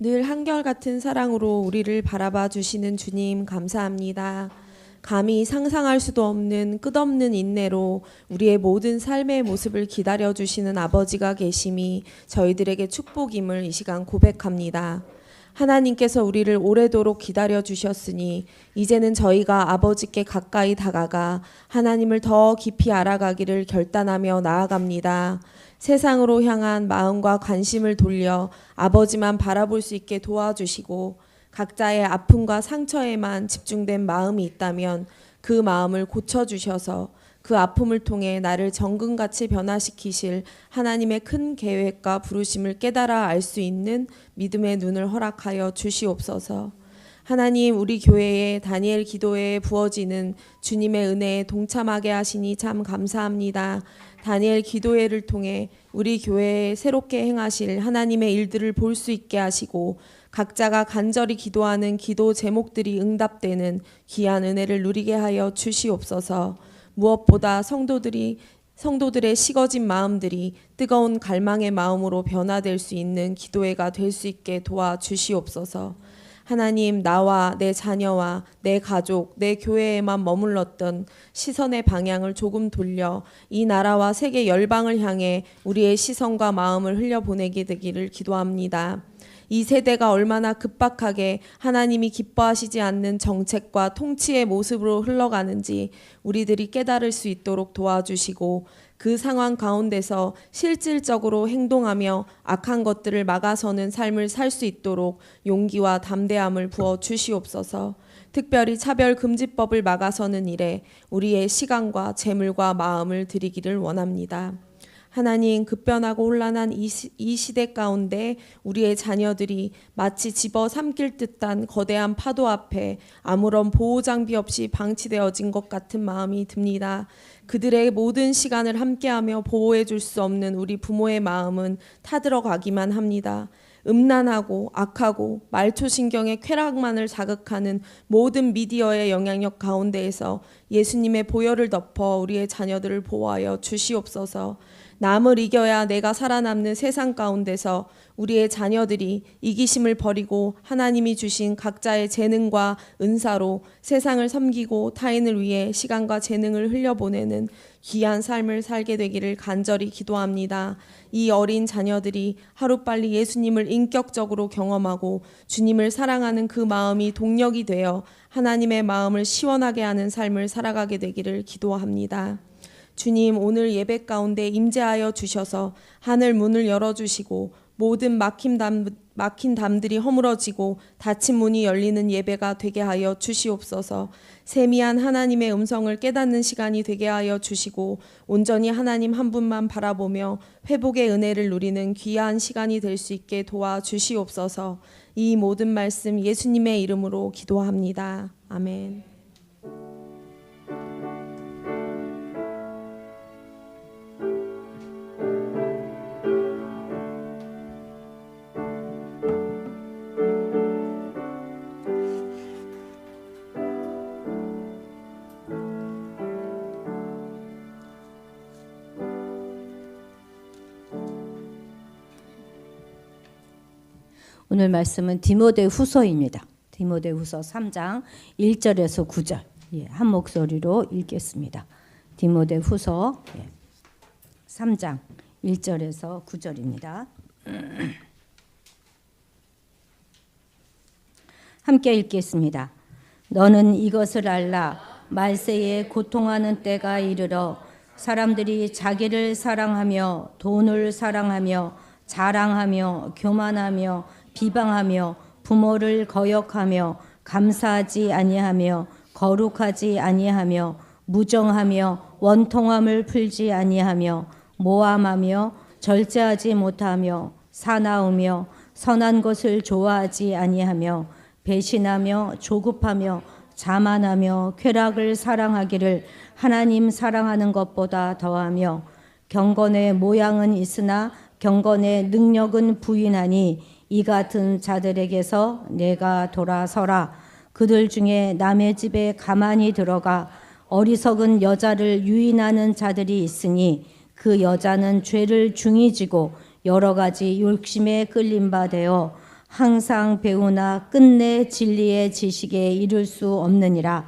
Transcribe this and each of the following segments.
늘 한결같은 사랑으로 우리를 바라봐 주시는 주님 감사합니다. 감히 상상할 수도 없는 끝없는 인내로 우리의 모든 삶의 모습을 기다려 주시는 아버지가 계심이 저희들에게 축복임을 이 시간 고백합니다. 하나님께서 우리를 오래도록 기다려 주셨으니 이제는 저희가 아버지께 가까이 다가가 하나님을 더 깊이 알아가기를 결단하며 나아갑니다. 세상으로 향한 마음과 관심을 돌려 아버지만 바라볼 수 있게 도와주시고 각자의 아픔과 상처에만 집중된 마음이 있다면 그 마음을 고쳐주셔서 그 아픔을 통해 나를 정금같이 변화시키실 하나님의 큰 계획과 부르심을 깨달아 알 수 있는 믿음의 눈을 허락하여 주시옵소서. 하나님, 우리 교회의 다니엘 기도회에 부어지는 주님의 은혜에 동참하게 하시니 참 감사합니다. 다니엘 기도회를 통해 우리 교회에 새롭게 행하실 하나님의 일들을 볼 수 있게 하시고 각자가 간절히 기도하는 기도 제목들이 응답되는 귀한 은혜를 누리게 하여 주시옵소서. 무엇보다 성도들의 식어진 마음들이 뜨거운 갈망의 마음으로 변화될 수 있는 기도회가 될 수 있게 도와주시옵소서. 하나님, 나와 내 자녀와 내 가족, 내 교회에만 머물렀던 시선의 방향을 조금 돌려 이 나라와 세계 열방을 향해 우리의 시선과 마음을 흘려보내게 되기를 기도합니다. 이 세대가 얼마나 급박하게 하나님이 기뻐하시지 않는 정책과 통치의 모습으로 흘러가는지 우리들이 깨달을 수 있도록 도와주시고 그 상황 가운데서 실질적으로 행동하며 악한 것들을 막아서는 삶을 살 수 있도록 용기와 담대함을 부어 주시옵소서. 특별히 차별금지법을 막아서는 일에 우리의 시간과 재물과 마음을 드리기를 원합니다. 하나님, 급변하고 혼란한 이 시대 가운데 우리의 자녀들이 마치 집어삼킬 듯한 거대한 파도 앞에 아무런 보호장비 없이 방치되어진 것 같은 마음이 듭니다. 그들의 모든 시간을 함께하며 보호해 줄 수 없는 우리 부모의 마음은 타들어가기만 합니다. 음란하고 악하고 말초신경의 쾌락만을 자극하는 모든 미디어의 영향력 가운데에서 예수님의 보혈을 덮어 우리의 자녀들을 보호하여 주시옵소서. 남을 이겨야 내가 살아남는 세상 가운데서 우리의 자녀들이 이기심을 버리고 하나님이 주신 각자의 재능과 은사로 세상을 섬기고 타인을 위해 시간과 재능을 흘려보내는 귀한 삶을 살게 되기를 간절히 기도합니다. 이 어린 자녀들이 하루빨리 예수님을 인격적으로 경험하고 주님을 사랑하는 그 마음이 동력이 되어 하나님의 마음을 시원하게 하는 삶을 살아가게 되기를 기도합니다. 주님, 오늘 예배 가운데 임재하여 주셔서 하늘 문을 열어주시고 모든 막힌 담들이 허물어지고 닫힌 문이 열리는 예배가 되게 하여 주시옵소서. 세미한 하나님의 음성을 깨닫는 시간이 되게 하여 주시고 온전히 하나님 한 분만 바라보며 회복의 은혜를 누리는 귀한 시간이 될 수 있게 도와주시옵소서. 이 모든 말씀 예수님의 이름으로 기도합니다. 아멘. 오늘 말씀은 디모데후서입니다. 디모데후서 3장 1절에서 9절 한 목소리로 읽겠습니다. 디모데후서 3장 1절에서 9절입니다. 함께 읽겠습니다. 너는 이것을 알라. 말세에 고통하는 때가 이르러 사람들이 자기를 사랑하며 돈을 사랑하며 자랑하며 교만하며 비방하며 부모를 거역하며 감사하지 아니하며 거룩하지 아니하며 무정하며 원통함을 풀지 아니하며 모함하며 절제하지 못하며 사나우며 선한 것을 좋아하지 아니하며 배신하며 조급하며 자만하며 쾌락을 사랑하기를 하나님 사랑하는 것보다 더하며 경건의 모양은 있으나 경건의 능력은 부인하니 이 같은 자들에게서 내가 돌아서라. 그들 중에 남의 집에 가만히 들어가 어리석은 여자를 유인하는 자들이 있으니 그 여자는 죄를 중히 지고 여러 가지 욕심에 끌린 바 되어 항상 배우나 끝내 진리의 지식에 이를 수 없느니라.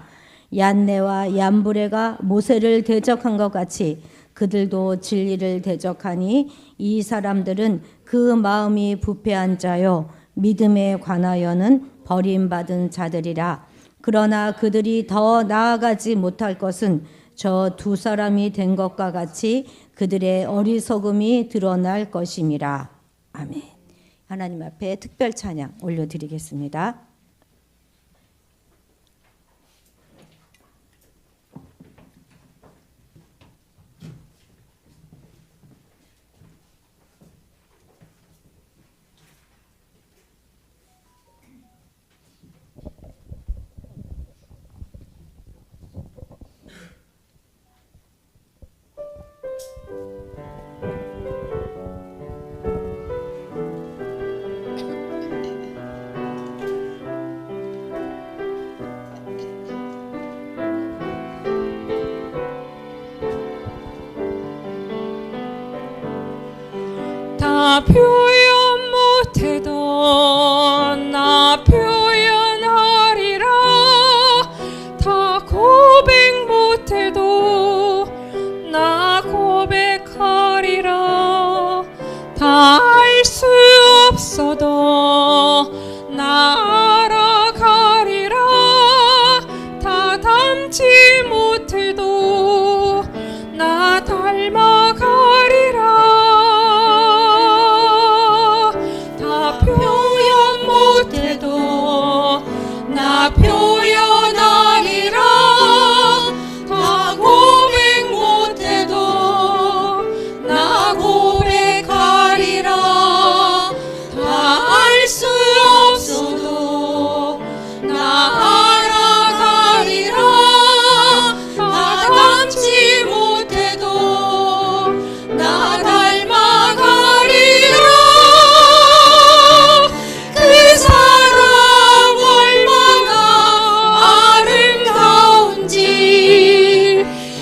얀네와 얀브레가 모세를 대적한 것 같이 그들도 진리를 대적하니 이 사람들은 그 마음이 부패한 자요 믿음에 관하여는 버림받은 자들이라. 그러나 그들이 더 나아가지 못할 것은 저 두 사람이 된 것과 같이 그들의 어리석음이 드러날 것임이라. 아멘. 하나님 앞에 특별 찬양 올려드리겠습니다. 다 표현 못해도 나 표현하리라. 다 고백 못해도 나 고백하리라. 다 알 수 없어도 나 알아가리라. 다 닮지 못해도 나 닮아가리라. 나 표현하리라. 다 고백 못해도 나 고백하리라. 다 알 수 없어도 나 알아가리라. 다 닮지 못해도 나 닮아가리라. 그 사랑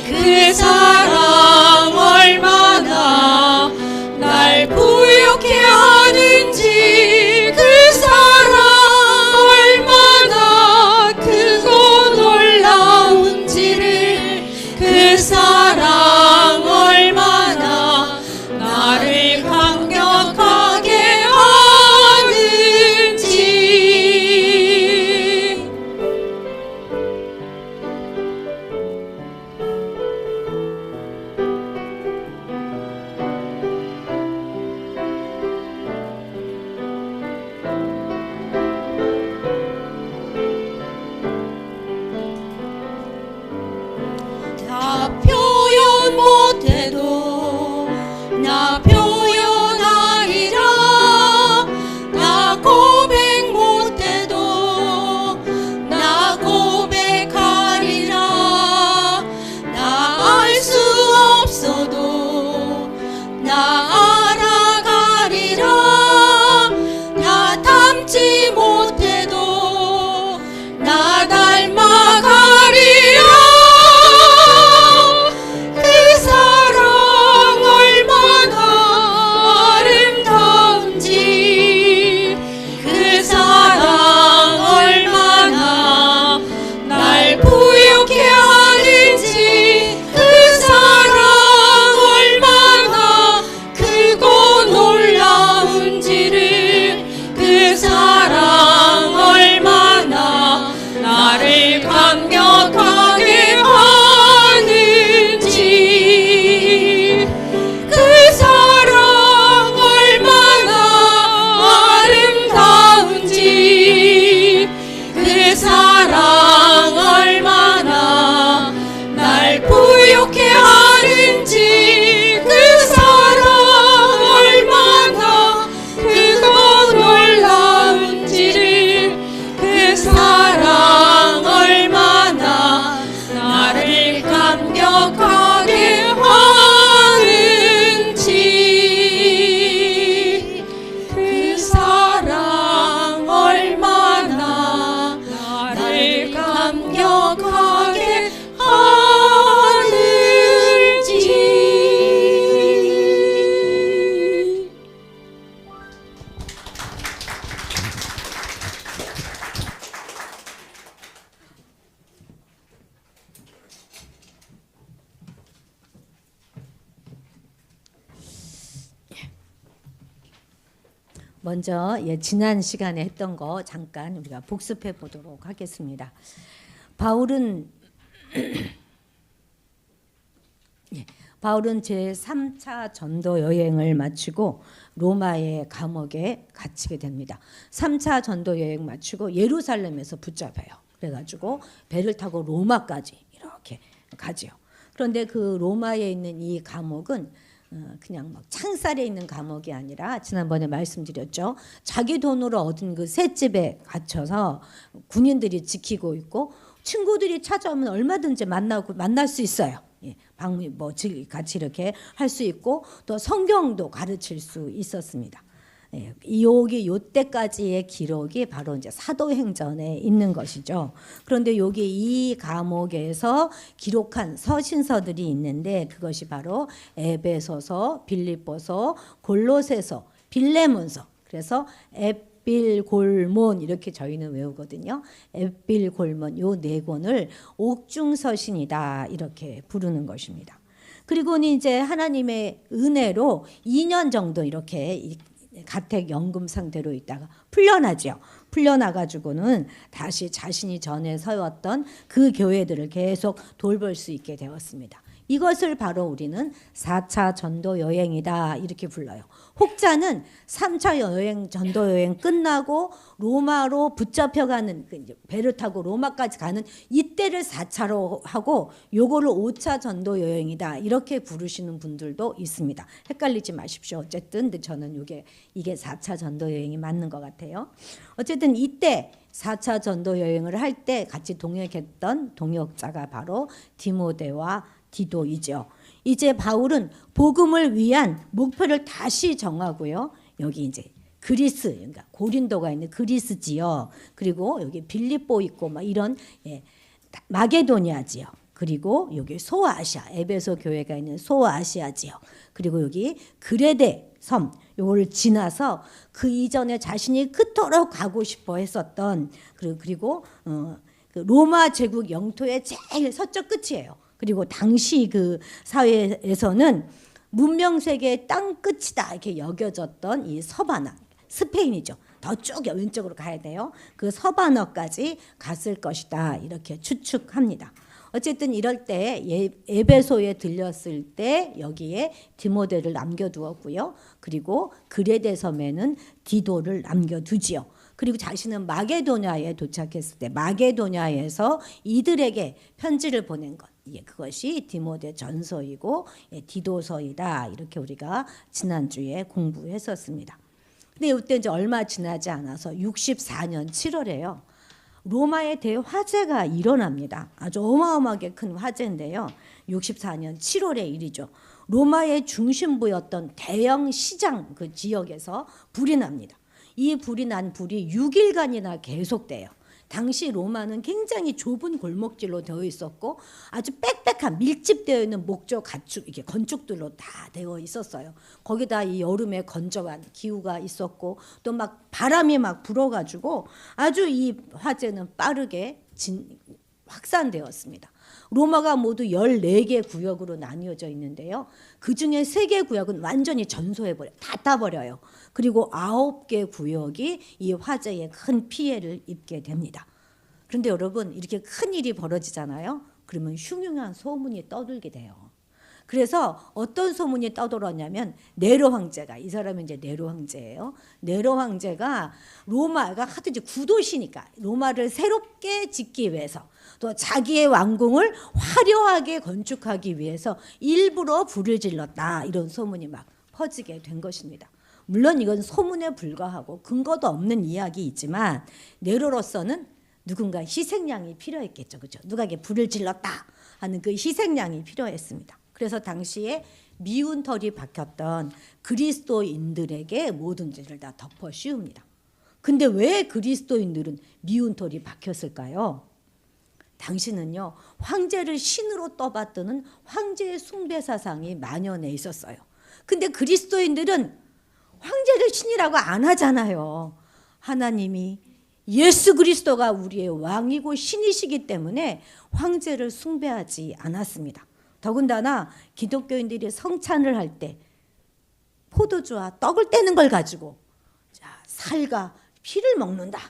그 사랑 얼마나 날 부욕해 하는지 그 사랑 얼마나 크고 놀라운지를 그 사랑 얼마나 나를 감격하게 하는지. 다 표현 못해도 나 표현하리라. 나 고백 못해도 나 고백하리라. 나 알 수 없어도 나 알아가리라. 나 닮지 못해도 나 닮아가리라. 그 사랑 얼마나 아름다운지 그 사랑 얼마나 날 부욕해 하는지 그 사랑 얼마나 크고 놀라운지를 그 사랑 얼마나 나를 감격하게 하는지. 그 사랑 얼마나 아름다운지 그 사랑 얼마나 날 부욕해 하는지 그 사랑 얼마나 크고 놀라운지를 그 사랑 얼마나 나를 감격하게 하는지. 그 사랑 얼마나 나를 감격하게 하는지. 먼저 지난 시간에 했던 거 잠깐 우리가 복습해 보도록 하겠습니다. 바울은 제3차 전도 여행을 마치고 로마의 감옥에 갇히게 됩니다. 3차 전도 여행 마치고 예루살렘에서 붙잡혀요. 그래가지고 배를 타고 로마까지 이렇게 가지요. 그런데 그 로마에 있는 이 감옥은 그냥 막 창살에 있는 감옥이 아니라 지난번에 말씀드렸죠. 자기 돈으로 얻은 그 셋집에 갇혀서 군인들이 지키고 있고 친구들이 찾아오면 얼마든지 만날 수 있어요. 방문 같이 이렇게 할 수 있고 또 성경도 가르칠 수 있었습니다. 여기 요때까지의 기록이 바로 이제 사도행전에 있는 것이죠. 그런데 여기 이 감옥에서 기록한 서신서들이 있는데 그것이 바로 에베소서, 빌립보서, 골로새서, 빌레몬서. 그래서 에필골몬 이렇게 저희는 외우거든요. 에필골몬 요 네 권을 옥중서신이다 이렇게 부르는 것입니다. 그리고는 이제 하나님의 은혜로 2년 정도 이렇게 가택 연금 상태로 있다가 풀려나죠. 풀려나가지고는 다시 자신이 전에 세웠던 그 교회들을 계속 돌볼 수 있게 되었습니다. 이것을 바로 우리는 4차 전도 여행이다 이렇게 불러요. 혹자는 3차 여행 전도 여행 끝나고 로마로 붙잡혀가는 배를 타고 로마까지 가는 이때를 4차로 하고 요거를 5차 전도 여행이다 이렇게 부르시는 분들도 있습니다. 헷갈리지 마십시오. 어쨌든 저는 이게 4차 전도 여행이 맞는 것 같아요. 어쨌든 이때 4차 전도 여행을 할 때 같이 동역했던 동역자가 바로 디모데와 디도이죠. 이제 바울은 복음을 위한 목표를 다시 정하고요. 여기 이제 그리스, 그러니까 고린도가 있는 그리스 지역, 그리고 여기 빌립보 있고 막 이런 마게도니아 지역, 그리고 여기 소아시아, 에베소 교회가 있는 소아시아 지역, 그리고 여기 그레데 섬, 요거를 지나서 그 이전에 자신이 그토록 가고 싶어 했었던 그리고 그 로마 제국 영토의 제일 서쪽 끝이에요. 그리고 당시 그 사회에서는 문명 세계의 땅 끝이다 이렇게 여겨졌던 이 서바나, 스페인이죠. 더 쭉 왼쪽으로 가야 돼요. 그 서바나까지 갔을 것이다 이렇게 추측합니다. 어쨌든 이럴 때 에베소에 들렸을 때 여기에 디모데를 남겨두었고요. 그리고 그레데 섬에는 디도를 남겨두지요. 그리고 자신은 마게도냐에 도착했을 때 마게도냐에서 이들에게 편지를 보낸 것. 그것이 디모데 전서이고 디도서이다. 이렇게 우리가 지난주에 공부했었습니다. 근데 이때 이제 얼마 지나지 않아서 64년 7월에요. 로마에 대화재가 일어납니다. 아주 어마어마하게 큰 화재인데요. 64년 7월의 일이죠. 로마의 중심부였던 대형 시장 그 지역에서 불이 납니다. 이 불이 난 불이 6일간이나 계속돼요. 당시 로마는 굉장히 좁은 골목길로 되어 있었고 아주 빽빽한 밀집되어 있는 목조 가축 이게 건축들로 다 되어 있었어요. 거기다 이 여름에 건조한 기후가 있었고 또 막 바람이 막 불어가지고 아주 이 화재는 빠르게 확산되었습니다. 로마가 모두 14개 구역으로 나뉘어져 있는데요. 그중에 3개 구역은 완전히 전소해버려요. 다 따버려요. 그리고 9개 구역이 이 화재에 큰 피해를 입게 됩니다. 그런데 여러분 이렇게 큰 일이 벌어지잖아요. 그러면 흉흉한 소문이 떠들게 돼요. 그래서 어떤 소문이 떠돌았냐면 네로 황제가 이 사람이 이제 네로 황제예요. 네로 황제가 로마가 하도 이제 구도시니까 로마를 새롭게 짓기 위해서 또 자기의 왕궁을 화려하게 건축하기 위해서 일부러 불을 질렀다 이런 소문이 막 퍼지게 된 것입니다. 물론 이건 소문에 불과하고 근거도 없는 이야기이지만 네로로서는 누군가 희생양이 필요했겠죠, 그렇죠? 누가 이게 불을 질렀다 하는 그 희생양이 필요했습니다. 그래서 당시에 미운 털이 박혔던 그리스도인들에게 모든 죄를 다 덮어 씌웁니다. 근데 왜 그리스도인들은 미운 털이 박혔을까요? 당시는요 황제를 신으로 떠받드는 황제의 숭배 사상이 만연해 있었어요. 근데 그리스도인들은 황제를 신이라고 안 하잖아요. 하나님이 예수 그리스도가 우리의 왕이고 신이시기 때문에 황제를 숭배하지 않았습니다. 더군다나 기독교인들이 성찬을 할 때 포도주와 떡을 떼는 걸 가지고 자, 살과 피를 먹는다.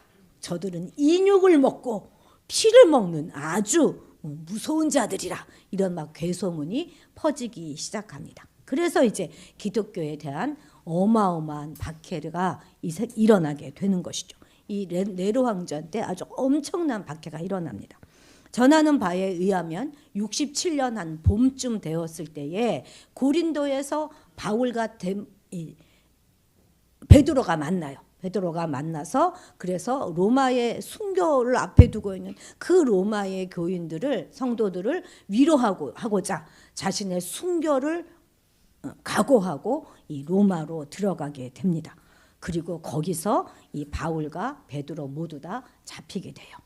저들은 인육을 먹고 피를 먹는 아주 무서운 자들이라. 이런 막 괴소문이 퍼지기 시작합니다. 그래서 이제 기독교에 대한 어마어마한 박해가 일어나게 되는 것이죠. 이 네로 황전 때 아주 엄청난 박해가 일어납니다. 전하는 바에 의하면 67년 한 봄쯤 되었을 때에 고린도에서 바울과 베드로가 만나요. 베드로가 만나서 그래서 로마의 순교를 앞에 두고 있는 그 로마의 교인들을 성도들을 위로하고자 자신의 순교를 각오하고 이 로마로 들어가게 됩니다. 그리고 거기서 이 바울과 베드로 모두 다 잡히게 돼요.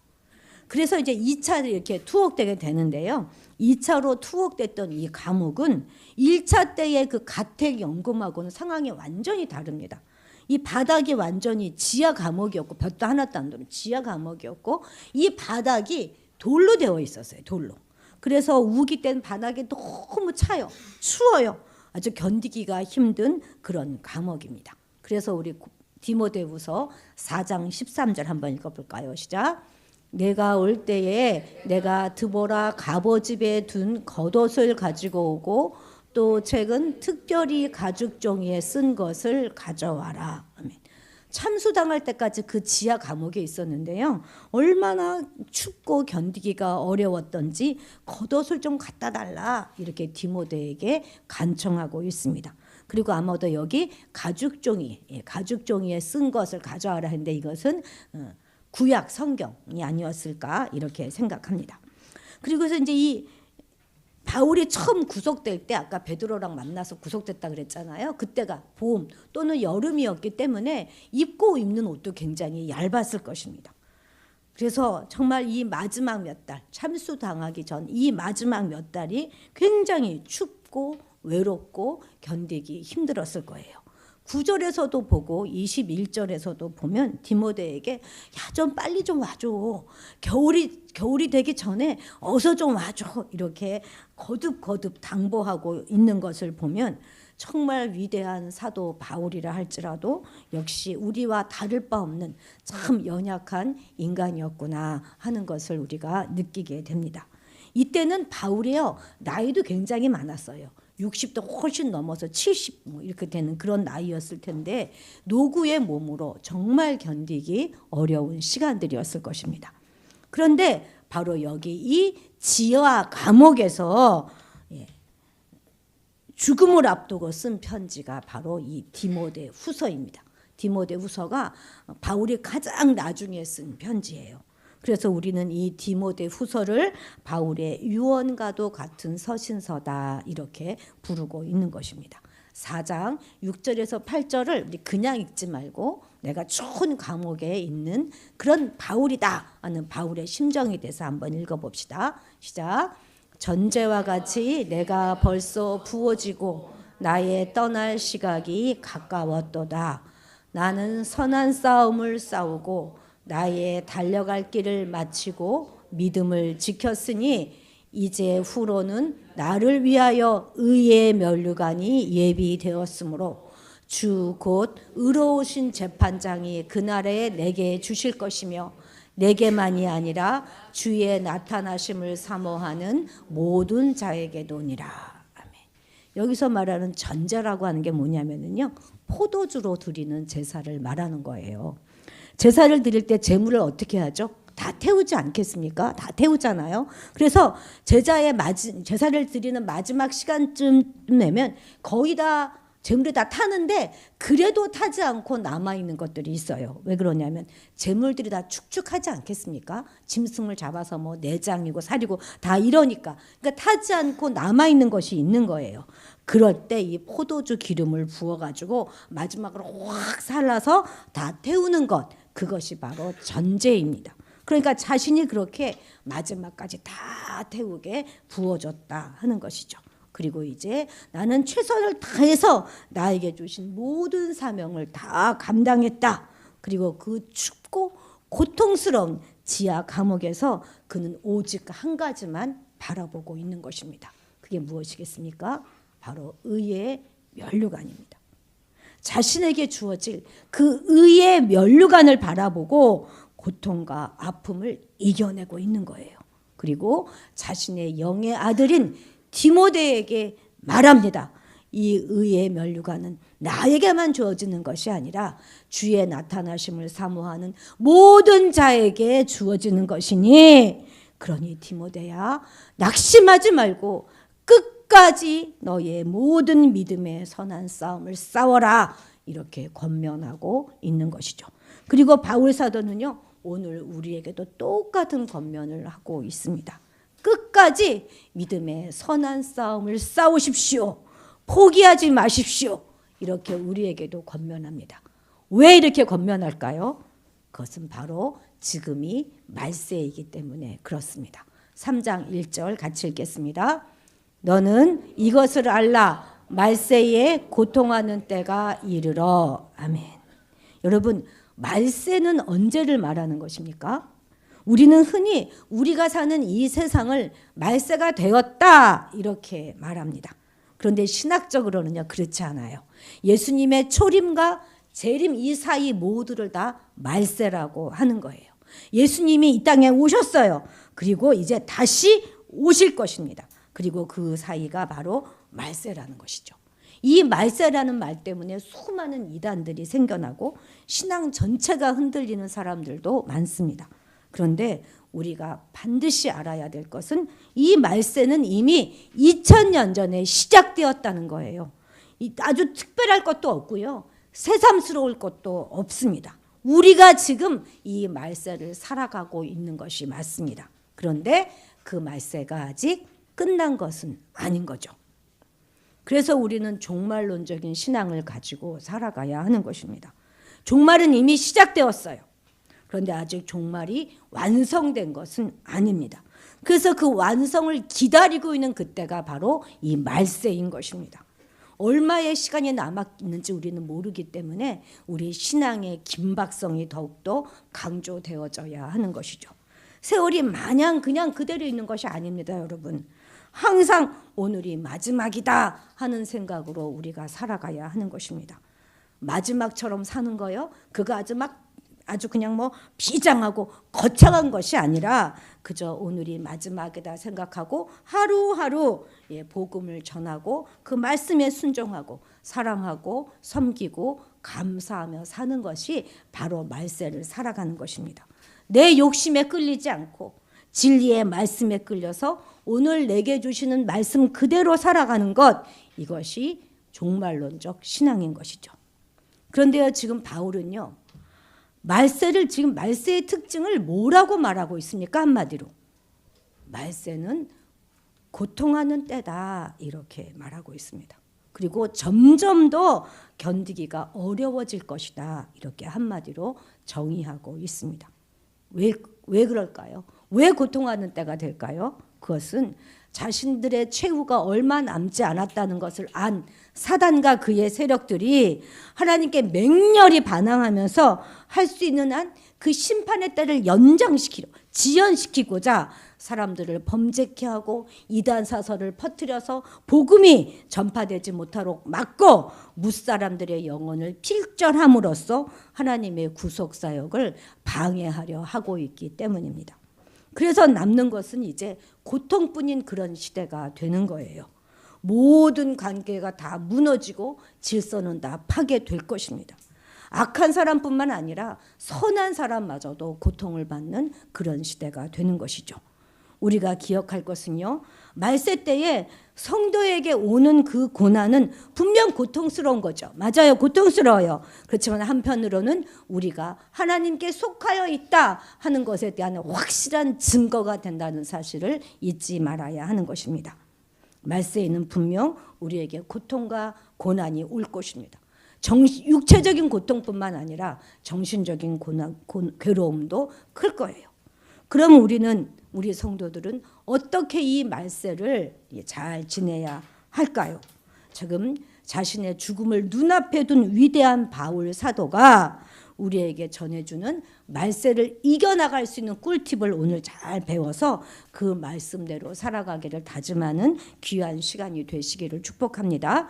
그래서 이제 2차로 이렇게 투옥되게 되는데요. 2차로 투옥됐던 이 감옥은 1차 때의 그 가택 연금하고는 상황이 완전히 다릅니다. 이 바닥이 완전히 지하 감옥이었고 볕도 하나도 안 들어오는 지하 감옥이었고 이 바닥이 돌로 되어 있었어요. 돌로. 그래서 우기 땐 바닥이 너무 차요. 추워요. 아주 견디기가 힘든 그런 감옥입니다. 그래서 우리 디모데후서 4장 13절 한번 읽어볼까요? 시작. 내가 올 때에 내가 드보라 갑오집에 둔 겉옷을 가지고 오고 또 책은 특별히 가죽 종이에 쓴 것을 가져와라. 아멘. 참수당할 때까지 그 지하 감옥에 있었는데요. 얼마나 춥고 견디기가 어려웠던지 겉옷을 좀 갖다 달라 이렇게 디모데에게 간청하고 있습니다. 그리고 아마도 여기 가죽 종이에 쓴 것을 가져와라 했는데 이것은 구약 성경이 아니었을까 이렇게 생각합니다. 그리고서 이제 이 바울이 처음 구속될 때 아까 베드로랑 만나서 구속됐다 그랬잖아요. 그때가 봄 또는 여름이었기 때문에 입고 입는 옷도 굉장히 얇았을 것입니다. 그래서 정말 이 마지막 몇 달 참수당하기 전 이 마지막 몇 달이 굉장히 춥고 외롭고 견디기 힘들었을 거예요. 9절에서도 보고 21절에서도 보면 디모데에게 야, 좀 빨리 좀 와줘. 겨울이 되기 전에 어서 좀 와줘. 이렇게 거듭거듭 당부하고 있는 것을 보면 정말 위대한 사도 바울이라 할지라도 역시 우리와 다를 바 없는 참 연약한 인간이었구나 하는 것을 우리가 느끼게 됩니다. 이때는 바울이요. 나이도 굉장히 많았어요. 60도 훨씬 넘어서 70 이렇게 되는 그런 나이였을 텐데 노구의 몸으로 정말 견디기 어려운 시간들이었을 것입니다. 그런데 바로 여기 이 지하 감옥에서 죽음을 앞두고 쓴 편지가 바로 이 디모데 후서입니다. 디모데 후서가 바울이 가장 나중에 쓴 편지예요. 그래서 우리는 이 디모데 후서를 바울의 유언과도 같은 서신서다 이렇게 부르고 있는 것입니다. 4장 6절에서 8절을 우리 그냥 읽지 말고 내가 추운 감옥에 있는 그런 바울이다 하는 바울의 심정에 대해서 한번 읽어봅시다. 시작. 전제와 같이 내가 벌써 부어지고 나의 떠날 시각이 가까웠도다. 나는 선한 싸움을 싸우고 나의 달려갈 길을 마치고 믿음을 지켰으니 이제 후로는 나를 위하여 의의 면류관이 예비되었으므로 주 곧 의로우신 재판장이 그날에 내게 주실 것이며 내게만이 아니라 주의 나타나심을 사모하는 모든 자에게도니라. 아멘. 여기서 말하는 전제라고 하는 게 뭐냐면요. 포도주로 드리는 제사를 말하는 거예요. 제사를 드릴 때 제물을 어떻게 하죠? 다 태우지 않겠습니까? 다 태우잖아요. 그래서 제사를 드리는 마지막 시간쯤 되면 거의 다 제물이 다 타는데 그래도 타지 않고 남아있는 것들이 있어요. 왜 그러냐면 제물들이 다 축축하지 않겠습니까? 짐승을 잡아서 뭐 내장이고 살이고 다 이러니까. 그러니까 타지 않고 남아있는 것이 있는 거예요. 그럴 때 이 포도주 기름을 부어가지고 마지막으로 확 살라서 다 태우는 것. 그것이 바로 전제입니다. 그러니까 자신이 그렇게 마지막까지 다 태우게 부어줬다 하는 것이죠. 그리고 이제 나는 최선을 다해서 나에게 주신 모든 사명을 다 감당했다. 그리고 그 춥고 고통스러운 지하 감옥에서 그는 오직 한 가지만 바라보고 있는 것입니다. 그게 무엇이겠습니까? 바로 의의 면류관입니다. 자신에게 주어질 그 의의 면류관을 바라보고 고통과 아픔을 이겨내고 있는 거예요. 그리고 자신의 영의 아들인 디모데에게 말합니다. 이 의의 면류관은 나에게만 주어지는 것이 아니라 주의 나타나심을 사모하는 모든 자에게 주어지는 것이니, 그러니 디모데야, 낙심하지 말고 끝까지 너의 모든 믿음의 선한 싸움을 싸워라, 이렇게 권면하고 있는 것이죠. 그리고 바울 사도는요, 오늘 우리에게도 똑같은 권면을 하고 있습니다. 끝까지 믿음의 선한 싸움을 싸우십시오. 포기하지 마십시오. 이렇게 우리에게도 권면합니다. 왜 이렇게 권면할까요? 그것은 바로 지금이 말세이기 때문에 그렇습니다. 3장 1절 같이 읽겠습니다. 너는 이것을 알라. 말세에 고통하는 때가 이르러. 아멘. 여러분, 말세는 언제를 말하는 것입니까? 우리는 흔히 우리가 사는 이 세상을 말세가 되었다 이렇게 말합니다. 그런데 신학적으로는요, 그렇지 않아요. 예수님의 초림과 재림 이 사이 모두를 다 말세라고 하는 거예요. 예수님이 이 땅에 오셨어요. 그리고 이제 다시 오실 것입니다. 그리고 그 사이가 바로 말세라는 것이죠. 이 말세라는 말 때문에 수많은 이단들이 생겨나고 신앙 전체가 흔들리는 사람들도 많습니다. 그런데 우리가 반드시 알아야 될 것은 이 말세는 이미 2000년 전에 시작되었다는 거예요. 아주 특별할 것도 없고요. 새삼스러울 것도 없습니다. 우리가 지금 이 말세를 살아가고 있는 것이 맞습니다. 그런데 그 말세가 아직 끝난 것은 아닌 거죠. 그래서 우리는 종말론적인 신앙을 가지고 살아가야 하는 것입니다. 종말은 이미 시작되었어요. 그런데 아직 종말이 완성된 것은 아닙니다. 그래서 그 완성을 기다리고 있는 그때가 바로 이 말세인 것입니다. 얼마의 시간이 남았는지 우리는 모르기 때문에 우리 신앙의 긴박성이 더욱더 강조되어져야 하는 것이죠. 세월이 마냥 그냥 그대로 있는 것이 아닙니다, 여러분. 항상 오늘이 마지막이다 하는 생각으로 우리가 살아가야 하는 것입니다. 마지막처럼 사는 거요, 그거 아주 그냥 뭐 비장하고 거창한 것이 아니라 그저 오늘이 마지막이다 생각하고 하루하루 복음을 전하고 그 말씀에 순종하고 사랑하고 섬기고 감사하며 사는 것이 바로 말세를 살아가는 것입니다. 내 욕심에 끌리지 않고 진리의 말씀에 끌려서 오늘 내게 주시는 말씀 그대로 살아가는 것, 이것이 종말론적 신앙인 것이죠. 그런데요, 지금 바울은요, 지금 말세의 특징을 뭐라고 말하고 있습니까? 한마디로 말세는 고통하는 때다 이렇게 말하고 있습니다. 그리고 점점 더 견디기가 어려워질 것이다 이렇게 한마디로 정의하고 있습니다. 왜 그럴까요? 왜 고통하는 때가 될까요? 그것은 자신들의 최후가 얼마 남지 않았다는 것을 안 사단과 그의 세력들이 하나님께 맹렬히 반항하면서 할 수 있는 한 그 심판의 때를 지연시키고자 사람들을 범죄케 하고 이단 사설을 퍼뜨려서 복음이 전파되지 못하도록 막고 뭇사람들의 영혼을 필절함으로써 하나님의 구속사역을 방해하려 하고 있기 때문입니다. 그래서 남는 것은 이제 고통뿐인 그런 시대가 되는 거예요. 모든 관계가 다 무너지고 질서는 다 파괴될 것입니다. 악한 사람뿐만 아니라 선한 사람마저도 고통을 받는 그런 시대가 되는 것이죠. 우리가 기억할 것은요, 말세 때에 성도에게 오는 그 고난은 분명 고통스러운 거죠. 맞아요, 고통스러워요. 그렇지만 한편으로는 우리가 하나님께 속하여 있다 하는 것에 대한 확실한 증거가 된다는 사실을 잊지 말아야 하는 것입니다. 말세에는 분명 우리에게 고통과 고난이 올 것입니다. 육체적인 고통뿐만 아니라 정신적인 괴로움도 클 거예요. 그럼 우리 성도들은 어떻게 이 말세를 잘 지내야 할까요? 지금 자신의 죽음을 눈앞에 둔 위대한 바울 사도가 우리에게 전해주는 말세를 이겨나갈 수 있는 꿀팁을 오늘 잘 배워서 그 말씀대로 살아가기를 다짐하는 귀한 시간이 되시기를 축복합니다.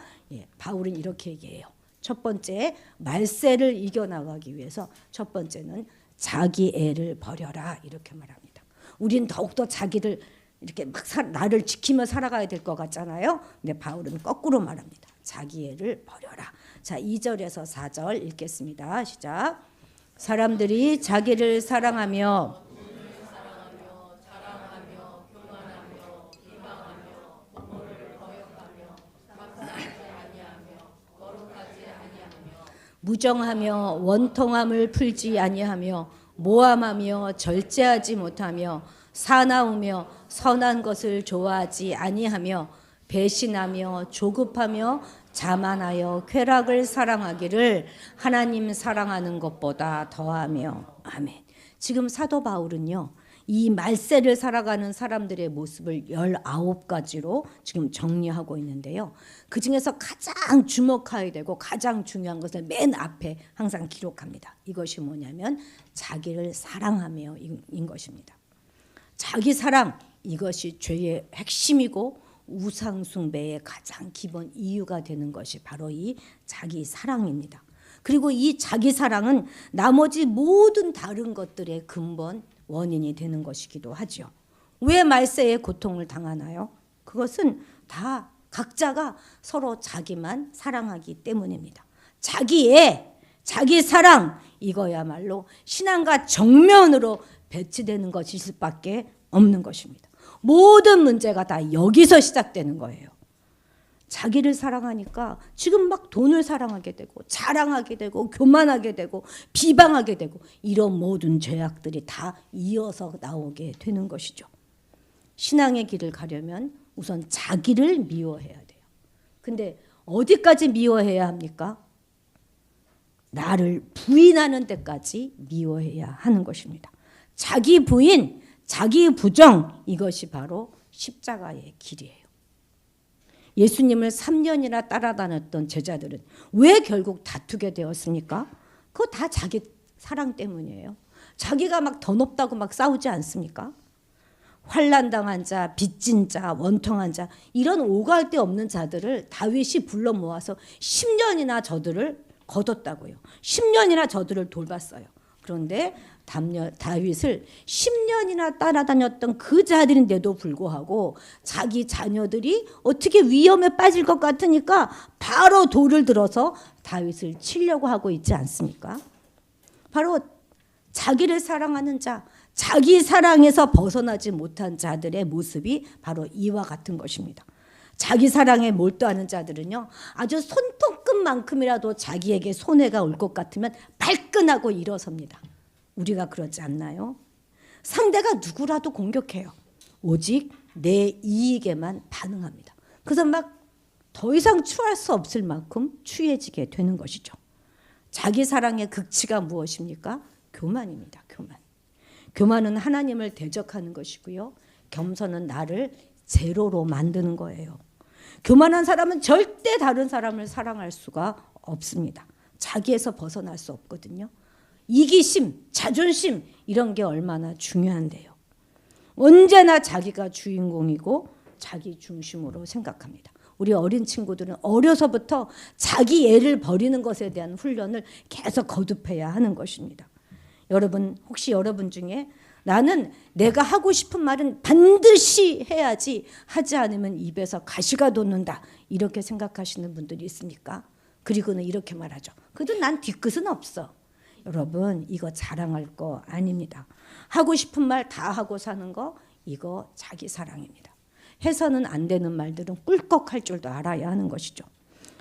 바울은 이렇게 얘기해요. 첫 번째, 말세를 이겨나가기 위해서 첫 번째는 자기 애를 버려라 이렇게 말합니다. 우린 더욱더 자기를 이렇게 막 나를 지키며 살아가야 될 것 같잖아요. 근데 바울은 거꾸로 말합니다. 자기 애를 버려라. 자, 2절에서 4절 읽겠습니다. 시작. 사람들이 자기를 사랑하며 무정하며 원통함을 풀지 아니하며 모함하며 절제하지 못하며 사나우며 선한 것을 좋아하지 아니하며 배신하며 조급하며 자만하여 쾌락을 사랑하기를 하나님 사랑하는 것보다 더하며. 아멘. 지금 사도 바울은요, 이 말세를 살아가는 사람들의 모습을 19가지로 지금 정리하고 있는데요. 그 중에서 가장 주목해야 되고 가장 중요한 것을 맨 앞에 항상 기록합니다. 이것이 뭐냐면 자기를 사랑하며인 것입니다. 자기 사랑, 이것이 죄의 핵심이고 우상 숭배의 가장 기본 이유가 되는 것이 바로 이 자기 사랑입니다. 그리고 이 자기 사랑은 나머지 모든 다른 것들의 근본 원인이 되는 것이기도 하죠. 왜 말세의 고통을 당하나요? 그것은 다 각자가 서로 자기만 사랑하기 때문입니다. 자기의 자기 사랑, 이거야말로 신앙과 정면으로 배치되는 것일 수밖에 없는 것입니다. 모든 문제가 다 여기서 시작되는 거예요. 자기를 사랑하니까 지금 막 돈을 사랑하게 되고 자랑하게 되고 교만하게 되고 비방하게 되고 이런 모든 죄악들이 다 이어서 나오게 되는 것이죠. 신앙의 길을 가려면 우선 자기를 미워해야 돼요. 근데 어디까지 미워해야 합니까? 나를 부인하는 데까지 미워해야 하는 것입니다. 자기 부인, 자기 부정, 이것이 바로 십자가의 길이에요. 예수님을 3년이나 따라다녔던 제자들은 왜 결국 다투게 되었습니까? 그거 다 자기 사랑 때문이에요. 자기가 막 더 높다고 막 싸우지 않습니까? 환난당한 자, 빚진 자, 원통한 자, 이런 오갈 데 없는 자들을 다윗이 불러 모아서 10년이나 저들을 거뒀다고요. 10년이나 저들을 돌봤어요. 그런데 다윗을 10년이나 따라다녔던 그 자들인데도 불구하고 자기 자녀들이 어떻게 위험에 빠질 것 같으니까 바로 돌을 들어서 다윗을 치려고 하고 있지 않습니까? 바로 자기를 사랑하는 자, 자기 사랑에서 벗어나지 못한 자들의 모습이 바로 이와 같은 것입니다. 자기 사랑에 몰두하는 자들은요, 아주 손톱끝만큼이라도 자기에게 손해가 올 것 같으면 발끈하고 일어섭니다. 우리가 그렇지 않나요? 상대가 누구라도 공격해요. 오직 내 이익에만 반응합니다. 그래서 막 더 이상 추할 수 없을 만큼 추해지게 되는 것이죠. 자기 사랑의 극치가 무엇입니까? 교만입니다. 교만. 교만은 하나님을 대적하는 것이고요. 겸손은 나를 제로로 만드는 거예요. 교만한 사람은 절대 다른 사람을 사랑할 수가 없습니다. 자기에서 벗어날 수 없거든요. 이기심, 자존심, 이런 게 얼마나 중요한데요. 언제나 자기가 주인공이고 자기 중심으로 생각합니다. 우리 어린 친구들은 어려서부터 자기 애를 버리는 것에 대한 훈련을 계속 거듭해야 하는 것입니다. 여러분, 혹시 여러분 중에 나는 내가 하고 싶은 말은 반드시 해야지, 하지 않으면 입에서 가시가 돋는다, 이렇게 생각하시는 분들이 있습니까? 그리고는 이렇게 말하죠. 그래도 난 뒤끝은 없어. 여러분, 이거 자랑할 거 아닙니다. 하고 싶은 말 다 하고 사는 거, 이거 자기 사랑입니다. 해서는 안 되는 말들은 꿀꺽할 줄도 알아야 하는 것이죠.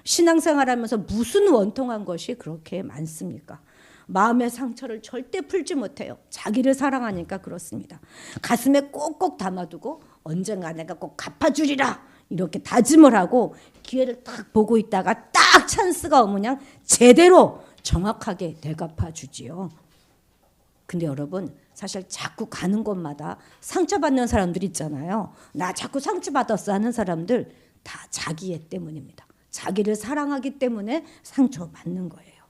신앙생활하면서 무슨 원통한 것이 그렇게 많습니까? 마음의 상처를 절대 풀지 못해요. 자기를 사랑하니까 그렇습니다. 가슴에 꼭꼭 담아두고 언젠가 내가 꼭 갚아주리라 이렇게 다짐을 하고 기회를 딱 보고 있다가 딱 찬스가 오면 그냥 제대로 정확하게 되갚아 주지요. 근데 여러분, 사실 자꾸 가는 곳마다 상처받는 사람들 있잖아요. 나 자꾸 상처받았어 하는 사람들 다 자기 애 때문입니다. 자기를 사랑하기 때문에 상처받는 거예요.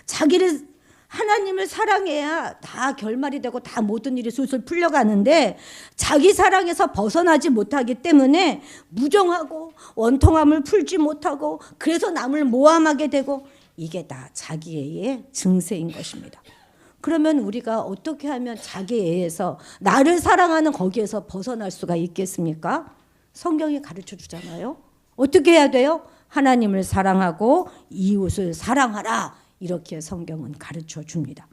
자기를 하나님을 사랑해야 다 결말이 되고 다 모든 일이 술술 풀려가는데 자기 사랑에서 벗어나지 못하기 때문에 무정하고 원통함을 풀지 못하고 그래서 남을 모함하게 되고 이게 다 자기애의 증세인 것입니다. 그러면 우리가 어떻게 하면 자기애에서 나를 사랑하는 거기에서 벗어날 수가 있겠습니까? 성경이 가르쳐 주잖아요. 어떻게 해야 돼요? 하나님을 사랑하고 이웃을 사랑하라. 이렇게 성경은 가르쳐 줍니다.